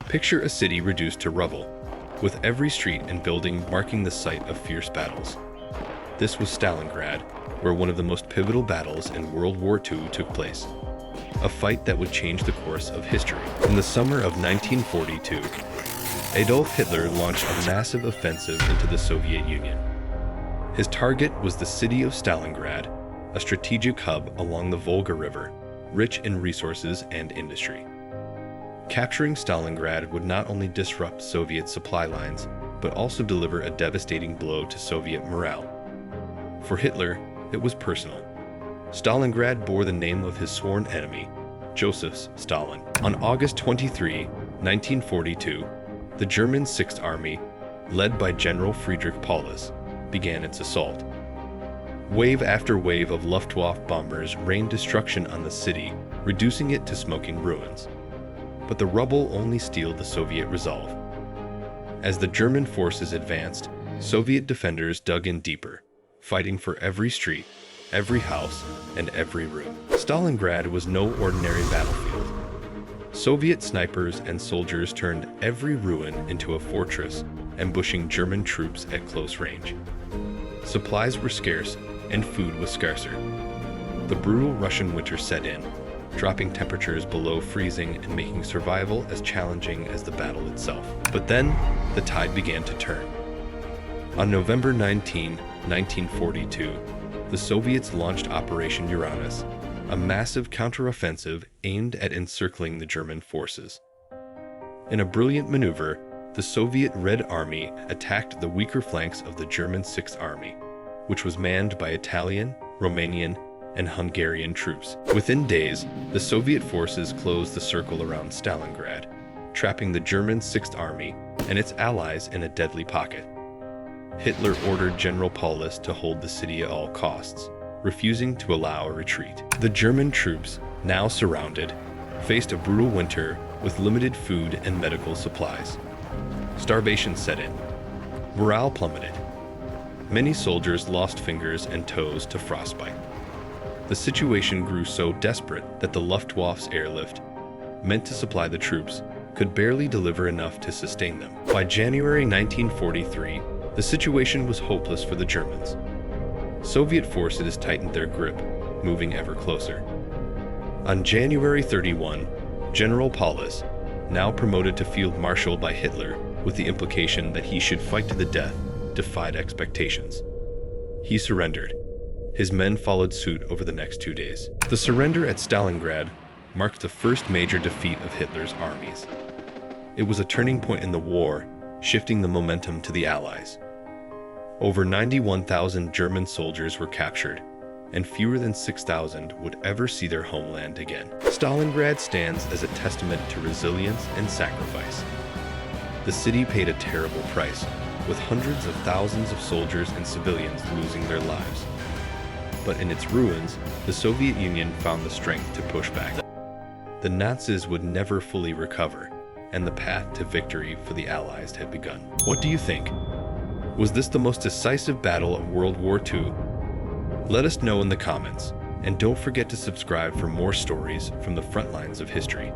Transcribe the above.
Picture a city reduced to rubble, with every street and building marking the site of fierce battles. This was Stalingrad, where one of the most pivotal battles in World War II took place. A fight that would change the course of history. In the summer of 1942, Adolf Hitler launched a massive offensive into the Soviet Union. His target was the city of Stalingrad, a strategic hub along the Volga River, rich in resources and industry. Capturing Stalingrad would not only disrupt Soviet supply lines, but also deliver a devastating blow to Soviet morale. For Hitler, it was personal. Stalingrad bore the name of his sworn enemy, Joseph Stalin. On August 23, 1942, the German Sixth Army, led by General Friedrich Paulus, began its assault. Wave after wave of Luftwaffe bombers rained destruction on the city, reducing it to smoking ruins. But the rubble only steeled the Soviet resolve. As the German forces advanced, Soviet defenders dug in deeper, fighting for every street, every house, and every room. Stalingrad was no ordinary battlefield. Soviet snipers and soldiers turned every ruin into a fortress, ambushing German troops at close range. Supplies were scarce, and food was scarcer. The brutal Russian winter set in, dropping temperatures below freezing and making survival as challenging as the battle itself. But then, the tide began to turn. On November 19, 1942, the Soviets launched Operation Uranus, a massive counteroffensive aimed at encircling the German forces. In a brilliant maneuver, the Soviet Red Army attacked the weaker flanks of the German Sixth Army, which was manned by Italian, Romanian, and Hungarian troops. Within days, the Soviet forces closed the circle around Stalingrad, trapping the German Sixth Army and its allies in a deadly pocket. Hitler ordered General Paulus to hold the city at all costs, refusing to allow a retreat. The German troops, now surrounded, faced a brutal winter with limited food and medical supplies. Starvation set in. Morale plummeted. Many soldiers lost fingers and toes to frostbite. The situation grew so desperate that the Luftwaffe's airlift, meant to supply the troops, could barely deliver enough to sustain them. By January 1943, the situation was hopeless for the Germans. Soviet forces tightened their grip, moving ever closer. On January 31, General Paulus, now promoted to Field Marshal by Hitler with the implication that he should fight to the death, defied expectations. He surrendered. His men followed suit over the next 2 days. The surrender at Stalingrad marked the first major defeat of Hitler's armies. It was a turning point in the war, shifting the momentum to the Allies. Over 91,000 German soldiers were captured, and fewer than 6,000 would ever see their homeland again. Stalingrad stands as a testament to resilience and sacrifice. The city paid a terrible price, with hundreds of thousands of soldiers and civilians losing their lives. But in its ruins, the Soviet Union found the strength to push back. The Nazis would never fully recover, and the path to victory for the Allies had begun. What do you think? Was this the most decisive battle of World War II? Let us know in the comments, and don't forget to subscribe for more stories from the front lines of history.